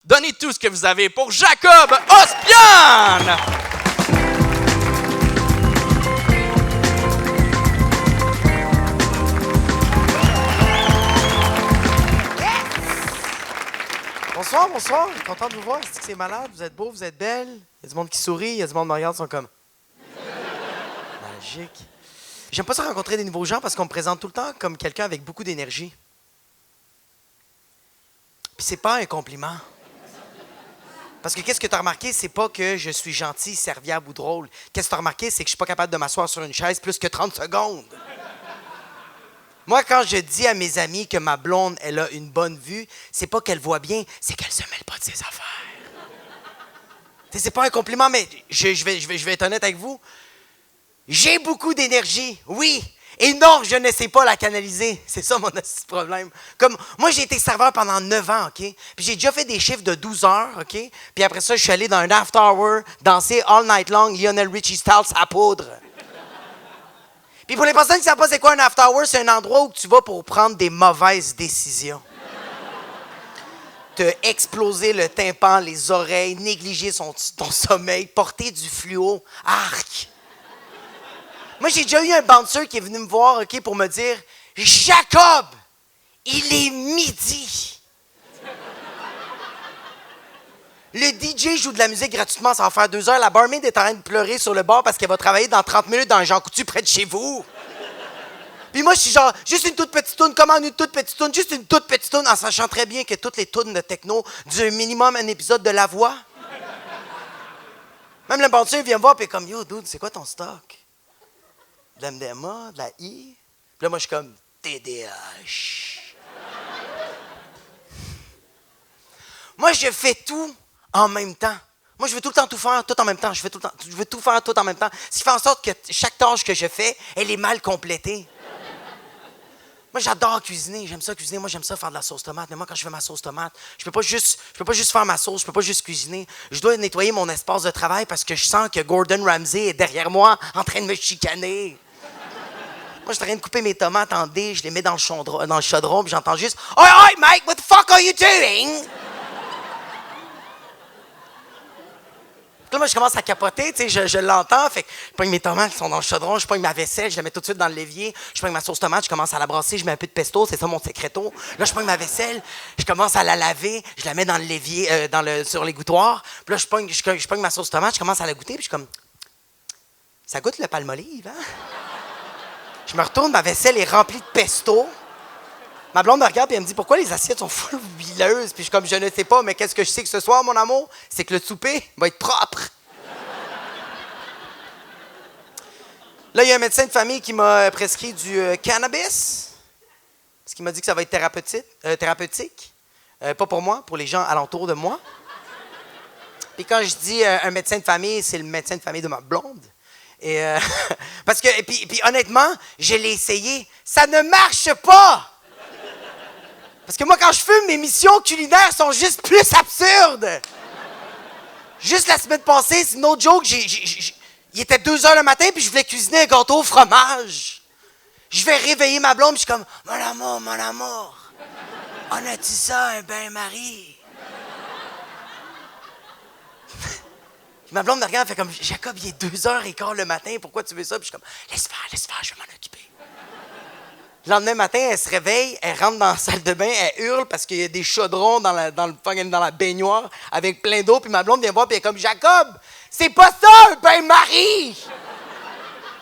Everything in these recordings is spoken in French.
Donnez tout ce que vous avez pour Jacob Ospian! Bonsoir, bonsoir. Je suis content de vous voir. C'est malade. Vous êtes beau, vous êtes belle. Il y a du monde qui sourit, il y a du monde qui me regarde, ils sont comme... Magique. J'aime pas ça rencontrer des nouveaux gens parce qu'on me présente tout le temps comme quelqu'un avec beaucoup d'énergie. Puis c'est pas un compliment. Parce que qu'est-ce que tu as remarqué, c'est pas que je suis gentil, serviable ou drôle. Qu'est-ce que tu as remarqué, c'est que je suis pas capable de m'asseoir sur une chaise plus que 30 secondes. Moi, quand je dis à mes amis que ma blonde, elle a une bonne vue, c'est pas qu'elle voit bien, c'est qu'elle se mêle pas de ses affaires. C'est pas un compliment, mais je vais être honnête avec vous. J'ai beaucoup d'énergie, oui. Et non, je ne sais pas la canaliser. C'est ça mon problème. Comme moi, j'ai été serveur pendant 9 ans, OK? Puis j'ai déjà fait des chiffres de 12 heures, OK? Puis après ça, je suis allé dans un after hour, danser all night long, Lionel Richie style à poudre. Puis pour les personnes qui ne savent pas c'est quoi un after hour, c'est un endroit où tu vas pour prendre des mauvaises décisions. Te exploser le tympan, les oreilles, négliger ton sommeil, porter du fluo. Arc! Moi, j'ai déjà eu un bouncer qui est venu me voir, OK, pour me dire « Jacob, il est midi! » Le DJ joue de la musique gratuitement, ça va faire 2 heures. La barmaid est en train de pleurer sur le bar parce qu'elle va travailler dans 30 minutes dans un Jean Coutu près de chez vous. Puis moi, je suis genre, juste une toute petite toune, commande une toute petite toune, juste une toute petite toune, en sachant très bien que toutes les tounes de techno durent minimum un épisode de La Voix. Même le bouncer vient me voir et est comme « Yo, dude, c'est quoi ton stock? » De la MDMA, de la I. Puis là, moi, je suis comme TDAH. Moi, je fais tout en même temps. Moi, je veux tout le temps tout faire, tout en même temps. Je veux tout faire, tout en même temps. Ce qui fait en sorte que chaque tâche que je fais, elle est mal complétée. Moi, j'adore cuisiner. J'aime ça cuisiner. Moi, j'aime ça faire de la sauce tomate. Mais moi, quand je fais ma sauce tomate, je peux pas juste faire ma sauce. Je peux pas juste cuisiner. Je dois nettoyer mon espace de travail parce que je sens que Gordon Ramsay est derrière moi en train de me chicaner. Moi, je suis en train de couper mes tomates en dés, je les mets dans le chaudron, puis j'entends juste « Oi, oi, mate, what the fuck are you doing? » Puis là, moi, je commence à capoter, tu sais, je l'entends, fait que je prends mes tomates qui sont dans le chaudron, je prends ma vaisselle, je la mets tout de suite dans l'évier, je prends ma sauce tomate, je commence à la brasser, je mets un peu de pesto, c'est ça mon secreto. Là, je prends ma vaisselle, je commence à la laver, je la mets dans l'évier, sur l'égouttoir, puis là, je prends ma sauce tomate, je commence à la goûter, puis je suis comme « Ça goûte le palmolive, hein? » Je me retourne, ma vaisselle est remplie de pesto. Ma blonde me regarde et elle me dit « Pourquoi les assiettes sont full huileuses? » Puis je suis comme « Je ne sais pas, mais qu'est-ce que je sais que ce soir, mon amour? C'est que le souper va être propre. » Là, il y a un médecin de famille qui m'a prescrit du cannabis. Parce qu'il m'a dit que ça va être thérapeutique. Pas pour moi, pour les gens alentour de moi. Puis quand je dis un médecin de famille, c'est le médecin de famille de ma blonde. Et parce que, et puis honnêtement, je l'ai essayé. Ça ne marche pas! Parce que moi, quand je fume, mes missions culinaires sont juste plus absurdes. Juste la semaine passée, c'est no joke, il était 2 heures le matin, puis je voulais cuisiner un gâteau au fromage. Je vais réveiller ma blonde, puis je suis comme « Mon amour, on a-tu ça, un bain-marie? » Ma blonde me regarde, elle fait comme « Jacob, il est 2h15 le matin, pourquoi tu veux ça? » Puis je suis comme « Laisse faire, je vais m'en occuper. » Le lendemain matin, elle se réveille, elle rentre dans la salle de bain, elle hurle parce qu'il y a des chaudrons dans la baignoire avec plein d'eau, puis ma blonde vient voir, puis elle est comme « Jacob, c'est pas ça, un bain-marie! »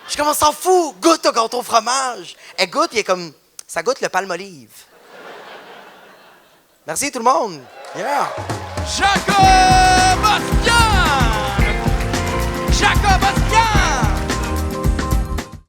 Je suis comme « On s'en fout, goûte au gâteau au fromage. » Elle goûte, puis elle est comme « Ça goûte le palmolive. » Merci tout le monde. Yeah! Jacob!